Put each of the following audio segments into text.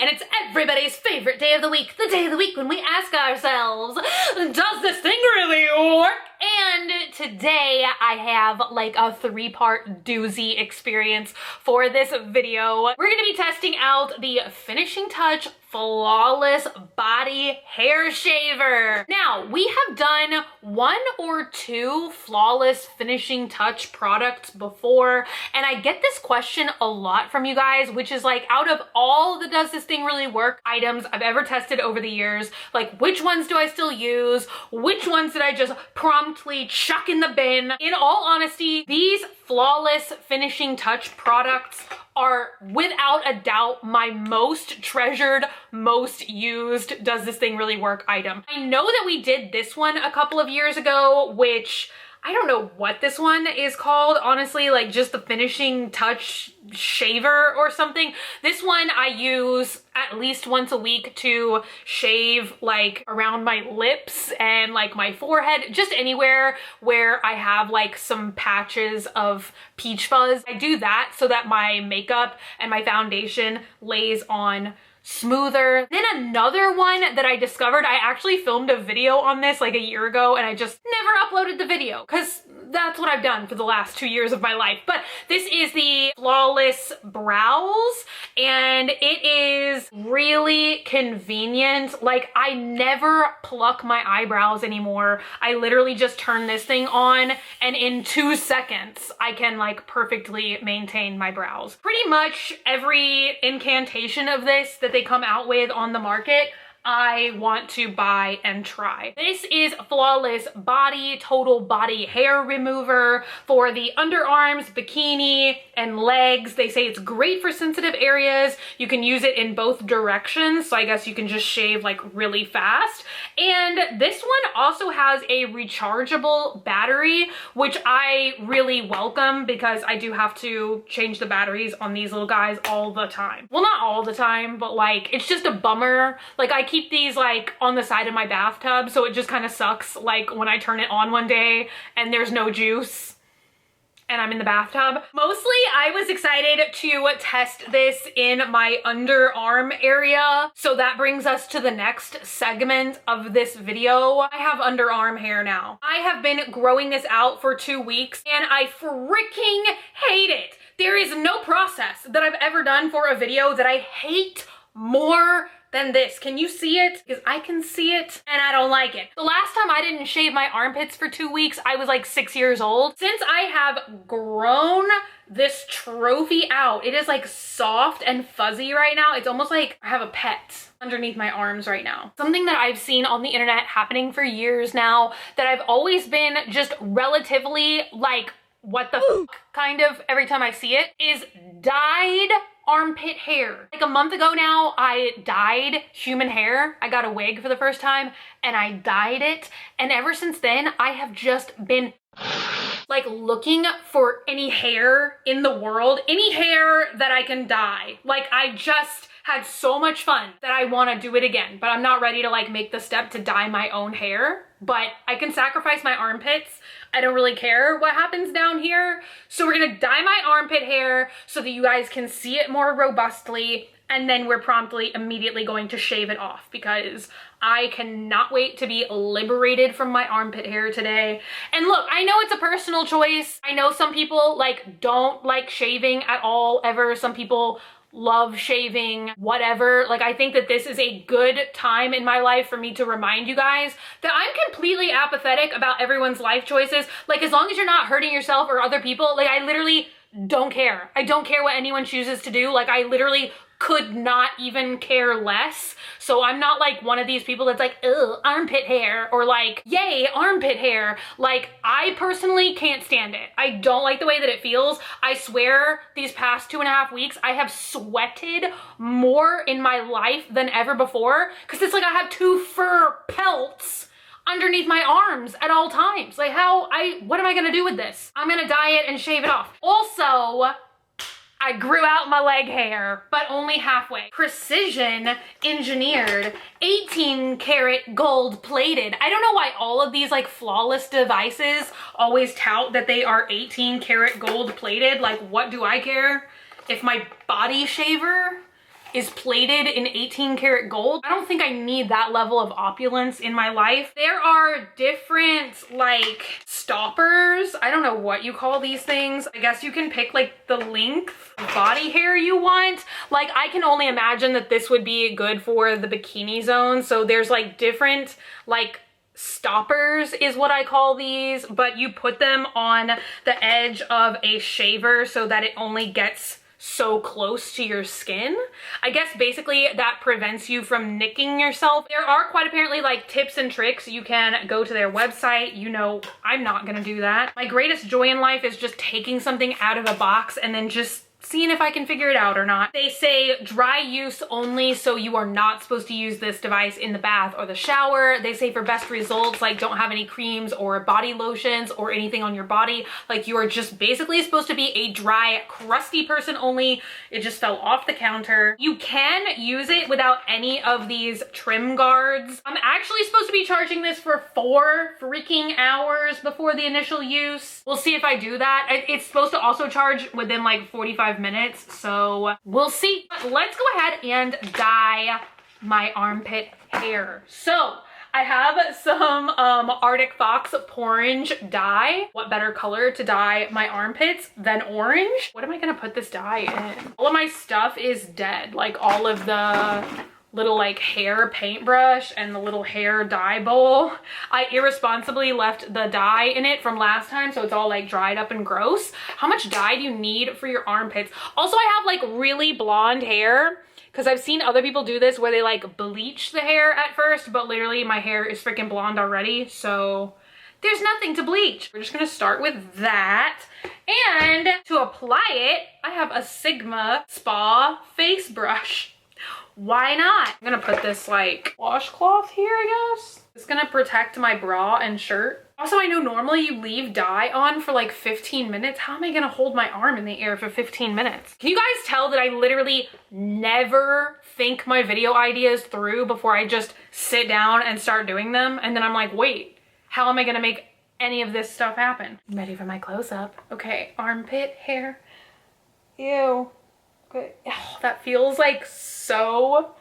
and it's everybody's favorite day of the week. The day of the week when we ask ourselves, does this thing really work? And today I have like a 3-part doozy experience for this video. We're gonna be testing out the Finishing Touch Flawless Body Hair Shaver. Now, we have done 1 or 2 Flawless Finishing Touch products before, and I get this question a lot from you guys, which is like, out of all the does this thing really work items I've ever tested over the years, like which ones do I still use? Which ones did I just promptly chuck in the bin? In all honesty, these Flawless Finishing Touch products are without a doubt my most treasured, most used does this thing really work item. I know that we did this one a couple of years ago, which I don't know what this one is called, honestly, like just the Finishing Touch shaver or something. This one I use at least once a week to shave like around my lips and like my forehead, just anywhere where I have like some patches of peach fuzz. I do that so that my makeup and my foundation lays on smoother. Then another one that I discovered, I actually filmed a video on this like a year ago and I just never uploaded the video because that's what I've done for the last 2 years of my life. But this is the Flawless Brows, and it is really convenient. Like, I never pluck my eyebrows anymore. I literally just turn this thing on and in 2 seconds I can like perfectly maintain my brows. Pretty much every incantation of this that they come out with on the market, I want to buy and try. This is Flawless Body Total Body Hair Remover for the underarms, bikini, and legs. They say it's great for sensitive areas. You can use it in both directions, so I guess you can just shave like really fast. And this one also has a rechargeable battery, which I really welcome because I do have to change the batteries on these little guys all the time. Well, not all the time, but like, it's just a bummer. Like, I keep these like on the side of my bathtub, so it just kind of sucks like when I turn it on one day and there's no juice and I'm in the bathtub. Mostly I was excited to test this in my underarm area, so that brings us to the next segment of this video. I have underarm hair now. I have been growing this out for 2 weeks and I freaking hate it. There is no process that I've ever done for a video that I hate more than this. Can you see it? Because I can see it and I don't like it. The last time I didn't shave my armpits for 2 weeks, I was like 6 years old. Since I have grown this trophy out, it is like soft and fuzzy right now. It's almost like I have a pet underneath my arms right now. Something that I've seen on the internet happening for years now that I've always been just relatively like, what the fuck kind of every time I see it, is dyed armpit hair. Like a month ago now, I dyed human hair. I got a wig for the first time and I dyed it. And ever since then, I have just been like looking for any hair in the world, any hair that I can dye. Like, I just had so much fun that I want to do it again, but I'm not ready to like make the step to dye my own hair. But I can sacrifice my armpits. I don't really care what happens down here. So we're gonna dye my armpit hair so that you guys can see it more robustly, and then we're promptly immediately going to shave it off because I cannot wait to be liberated from my armpit hair today. And look, I know it's a personal choice. I know some people like don't like shaving at all ever. Some people love shaving, whatever. Like, I think that this is a good time in my life for me to remind you guys that I'm completely apathetic about everyone's life choices. Like, as long as you're not hurting yourself or other people, like, I literally don't care. I don't care what anyone chooses to do. Like, I literally could not even care less. So I'm not like one of these people that's like, ugh, armpit hair, or like, yay, armpit hair. Like, I personally can't stand it. I don't like the way that it feels. I swear these past 2.5 weeks, I have sweated more in my life than ever before because it's like I have 2 fur pelts underneath my arms at all times. Like, what am I gonna do with this? I'm gonna dye it and shave it off. Also, I grew out my leg hair, but only halfway. Precision engineered, 18 karat gold plated. I don't know why all of these like flawless devices always tout that they are 18 karat gold plated. Like, what do I care if my body shaver is plated in 18 karat gold. I don't think I need that level of opulence in my life. There are different like stoppers. I don't know what you call these things. I guess you can pick like the length of body hair you want. Like I can only imagine that this would be good for the bikini zone. So there's like different like stoppers is what I call these, but you put them on the edge of a shaver so that it only gets so close to your skin. I guess basically that prevents you from nicking yourself. There are quite apparently like tips and tricks. You can go to their website. You know, I'm not gonna do that. My greatest joy in life is just taking something out of a box and then just seeing if I can figure it out or not. They say dry use only, so you are not supposed to use this device in the bath or the shower. They say for best results, like don't have any creams or body lotions or anything on your body. Like you are just basically supposed to be a dry, crusty person only. It just fell off the counter. You can use it without any of these trim guards. I'm actually supposed to be charging this for 4 freaking hours before the initial use. We'll see if I do that. It's supposed to also charge within like 45 minutes, so we'll see. But let's go ahead and dye my armpit hair. So I have some Arctic Fox Porange dye. What better color to dye my armpits than orange? What am I gonna put this dye in? All of my stuff is dead, like all of the little like hair paintbrush and the little hair dye bowl. I irresponsibly left the dye in it from last time, so it's all like dried up and gross. How much dye do you need for your armpits? Also, I have like really blonde hair because I've seen other people do this where they like bleach the hair at first, but literally my hair is freaking blonde already, so there's nothing to bleach. We're just gonna start with that. And to apply it, I have a Sigma Spa face brush. Why not? I'm gonna put this like washcloth here, I guess. It's gonna protect my bra and shirt. Also, I know normally you leave dye on for like 15 minutes. How am I gonna hold my arm in the air for 15 minutes? Can you guys tell that I literally never think my video ideas through before I just sit down and start doing them? And then I'm like, wait, how am I gonna make any of this stuff happen? I'm ready for my close-up. Okay, armpit hair. Ew. Okay. Oh, that feels like so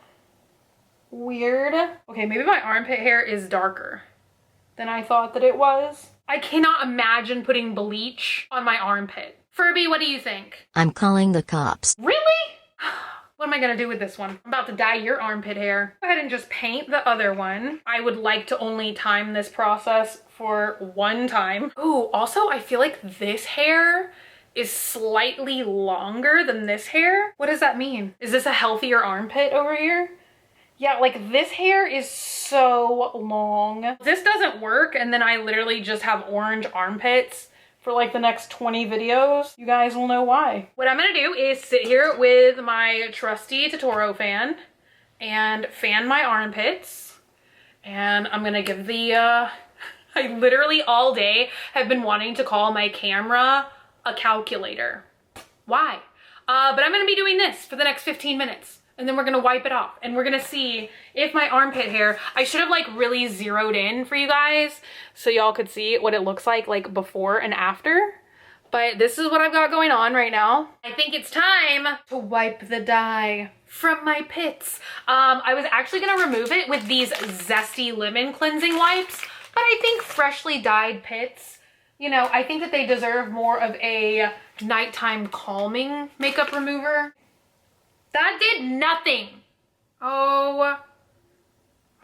weird. Okay, maybe my armpit hair is darker than I thought that it was. I cannot imagine putting bleach on my armpit. Furby, what do you think? I'm calling the cops. Really? What am I gonna do with this one? I'm about to dye your armpit hair. Go ahead and just paint the other one. I would like to only time this process for 1 time. Ooh, also I feel like this hair is slightly longer than this hair. What does that mean? Is this a healthier armpit over here? Yeah, like this hair is so long. This doesn't work, and then I literally just have orange armpits for like the next 20 videos. You guys will know why. What I'm gonna do is sit here with my trusty Totoro fan and fan my armpits. And I'm gonna give the, I literally all day have been wanting to call my camera a calculator. Why? But I'm gonna be doing this for the next 15 minutes and then we're gonna wipe it off and we're gonna see if my armpit hair, I should have like really zeroed in for you guys so y'all could see what it looks like before and after. But this is what I've got going on right now. I think it's time to wipe the dye from my pits. I was actually gonna remove it with these zesty lemon cleansing wipes, but I think freshly dyed pits, you know, I think that they deserve more of a nighttime calming makeup remover. That did nothing. Oh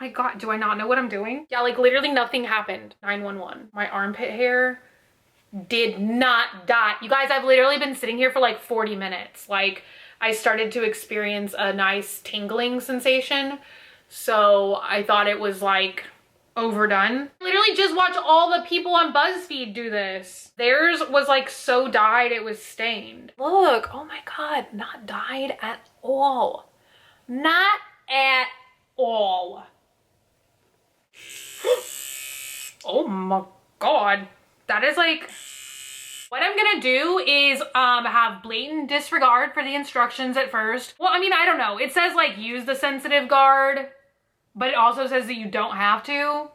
my God, do I not know what I'm doing? Yeah, like literally nothing happened. 911. My armpit hair did not dye. You guys, I've literally been sitting here for like 40 minutes. Like I started to experience a nice tingling sensation. So I thought it was like overdone. Literally just watch all the people on BuzzFeed do this. Theirs was like so dyed it was stained. Look, oh my God, not dyed at all. Not at all. Oh my God. That is like, what I'm gonna do is have blatant disregard for the instructions at first. Well, I mean, I don't know. It says like, use the sensitive guard, but it also says that you don't have to.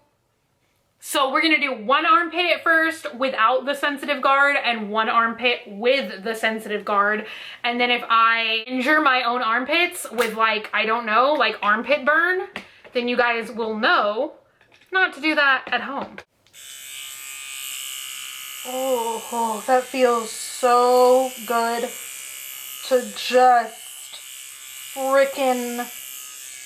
So we're gonna do one armpit at first without the sensitive guard and one armpit with the sensitive guard. And then if I injure my own armpits with like, I don't know, like armpit burn, then you guys will know not to do that at home. Oh, that feels so good to just freaking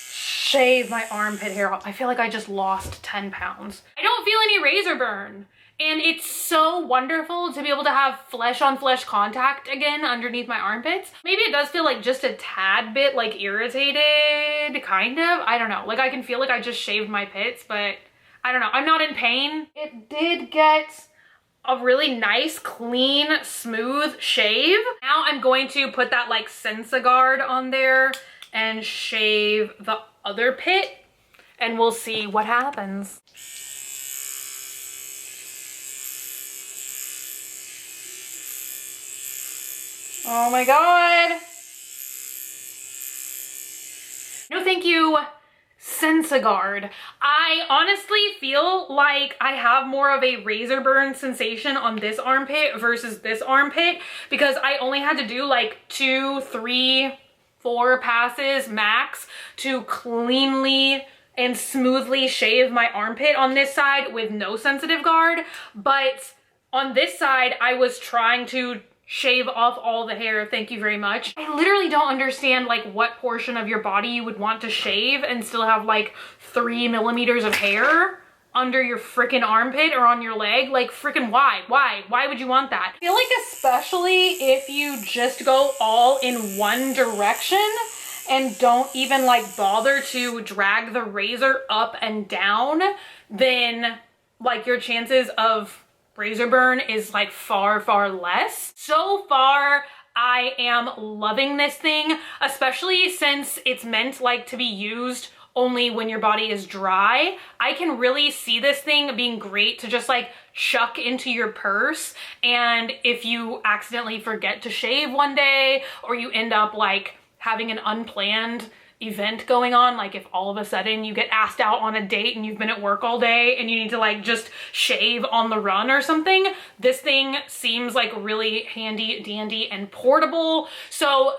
shave my armpit hair off. I feel like I just lost 10 pounds. I don't feel any razor burn. And it's so wonderful to be able to have flesh on flesh contact again underneath my armpits. Maybe it does feel like just a tad bit like irritated, kind of. I don't know. Like I can feel like I just shaved my pits, but I don't know. I'm not in pain. It did get a really nice, clean, smooth shave. Now I'm going to put that like Sensa-Guard on there and shave the other pit, and we'll see what happens. Oh my God. No, thank you, Sensa-Guard. I honestly feel like I have more of a razor burn sensation on this armpit versus this armpit because I only had to do like 2, 3, 4 passes max to cleanly and smoothly shave my armpit on this side with no sensitive guard. But on this side, I was trying to shave off all the hair. Thank you very much. I literally don't understand like what portion of your body you would want to shave and still have like 3 millimeters of hair under your freaking armpit or on your leg. Like freaking why would you want that? I feel like especially if you just go all in one direction and don't even like bother to drag the razor up and down, then like your chances of razor burn is like far less. So far, I am loving this thing, especially since it's meant like to be used only when your body is dry. I can really see this thing being great to just like chuck into your purse, and if you accidentally forget to shave one day or you end up like having an unplanned event going on, like if all of a sudden you get asked out on a date and you've been at work all day and you need to like just shave on the run or something, this thing seems like really handy dandy and portable. So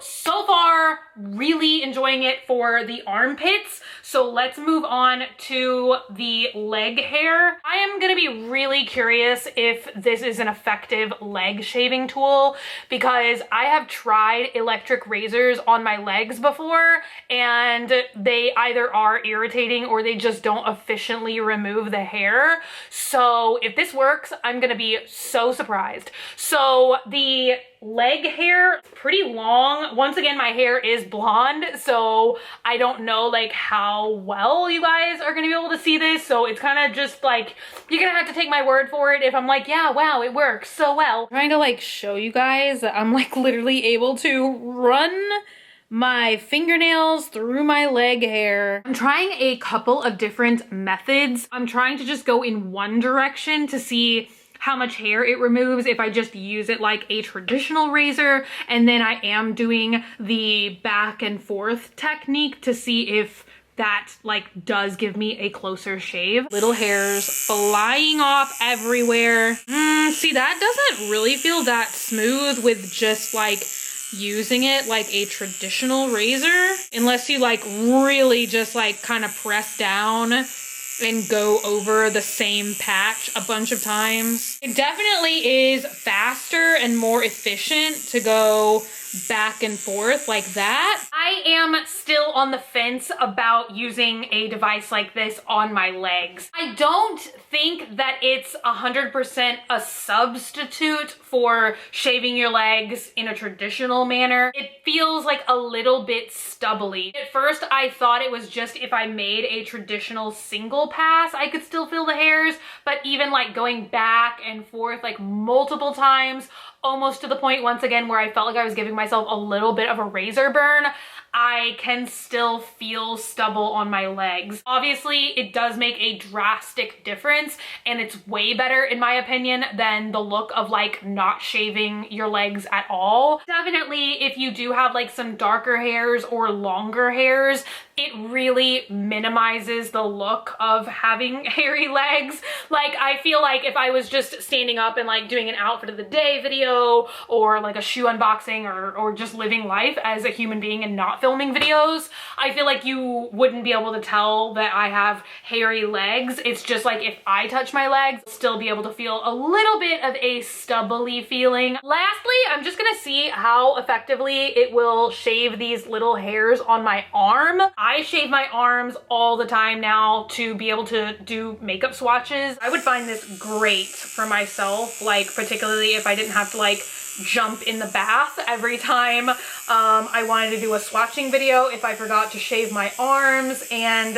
far really enjoying it for the armpits. So let's move on to the leg hair. I am gonna be really curious if this is an effective leg shaving tool because I have tried electric razors on my legs before and they either are irritating or they just don't efficiently remove the hair. So if this works, I'm gonna be so surprised. So the leg hair, pretty long. Once again, my hair is blonde, so I don't know like how well you guys are gonna be able to see this. So it's kind of just like, you're gonna have to take my word for it if I'm like, yeah, wow, it works so well. I'm trying to like show you guys that I'm like literally able to run my fingernails through my leg hair. I'm trying a couple of different methods. I'm trying to just go in one direction to see how much hair it removes if I just use it like a traditional razor, and then I am doing the back and forth technique to see if that like does give me a closer shave. Little hairs flying off everywhere. See, that doesn't really feel that smooth with just like using it like a traditional razor, unless you like really just like kind of press down and go over the same patch a bunch of times. It definitely is faster and more efficient to go back and forth like that. I am still on the fence about using a device like this on my legs. I don't think that it's 100% a substitute for shaving your legs in a traditional manner. It feels like a little bit stubbly. At first, I thought it was just if I made a traditional single pass, I could still feel the hairs, but even like going back and forth like multiple times, almost to the point once again where I felt like I was giving myself a little bit of a razor burn, I can still feel stubble on my legs. Obviously, it does make a drastic difference, and it's way better in my opinion than the look of like not shaving your legs at all. Definitely, if you do have like some darker hairs or longer hairs, it really minimizes the look of having hairy legs. Like, I feel like if I was just standing up and like doing an outfit of the day video or like a shoe unboxing or just living life as a human being and not filming videos, I feel like you wouldn't be able to tell that I have hairy legs. It's just like if I touch my legs, I'll still be able to feel a little bit of a stubbly feeling. Lastly, I'm just gonna see how effectively it will shave these little hairs on my arm. I shave my arms all the time now to be able to do makeup swatches. I would find this great for myself, like particularly if I didn't have to like jump in the bath every time I wanted to do a swatching video if I forgot to shave my arms. And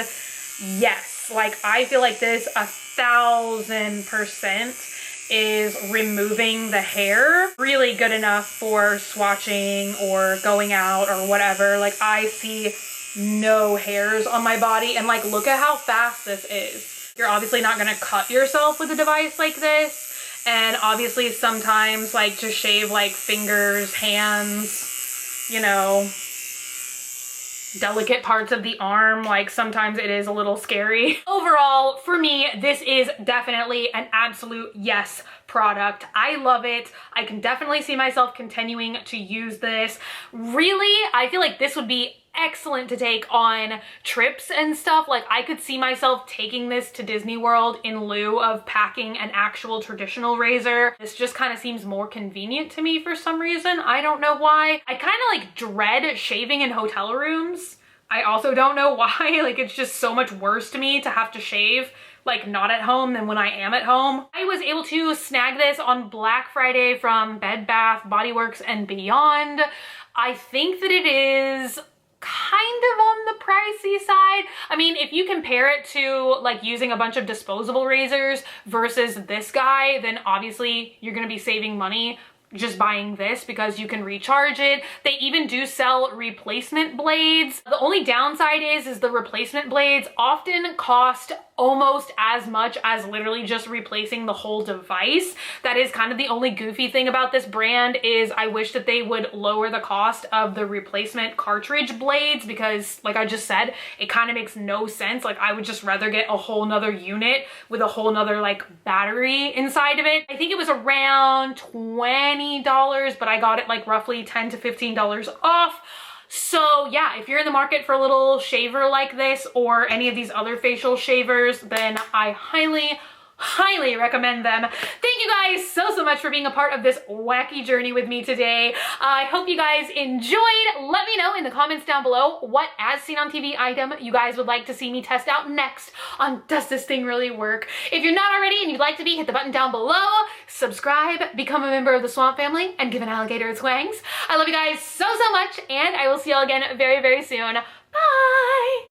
yes, like I feel like this 1000% is removing the hair. Really good enough for swatching or going out or whatever. Like I see no hairs on my body, and like look at how fast this is. You're obviously not gonna cut yourself with a device like this. And obviously sometimes like to shave like fingers, hands, you know, delicate parts of the arm, like sometimes it is a little scary. Overall, for me, this is definitely an absolute yes product. I love it. I can definitely see myself continuing to use this. Really, I feel like this would be excellent to take on trips and stuff. Like I could see myself taking this to Disney World in lieu of packing an actual traditional razor. This just kind of seems more convenient to me for some reason. I don't know why. I kind of like dread shaving in hotel rooms. I also don't know why. Like it's just so much worse to me to have to shave like not at home than when I am at home. I was able to snag this on Black Friday from Bed Bath, Body Works, and Beyond. I think that it is kind of on the pricey side. I mean, if you compare it to like using a bunch of disposable razors versus this guy, then obviously you're gonna be saving money just buying this because you can recharge it. They even do sell replacement blades. The only downside is the replacement blades often cost almost as much as literally just replacing the whole device. That is kind of the only goofy thing about this brand, is I wish that they would lower the cost of the replacement cartridge blades, because like I just said, it kind of makes no sense. Like I would just rather get a whole nother unit with a whole nother like battery inside of it. I think it was around $20, but I got it like roughly $10 to $15 off. So yeah, if you're in the market for a little shaver like this or any of these other facial shavers, then I highly recommend them. Thank you guys so much for being a part of this wacky journey with me today. I hope you guys enjoyed. Let me know in the comments down below what as seen on TV item you guys would like to see me test out next on Does This Thing Really Work? If you're not already and you'd like to be, hit the button down below, subscribe, become a member of the Swamp Family, and give an alligator its wangs. I love you guys so much, and I will see y'all again very soon. Bye!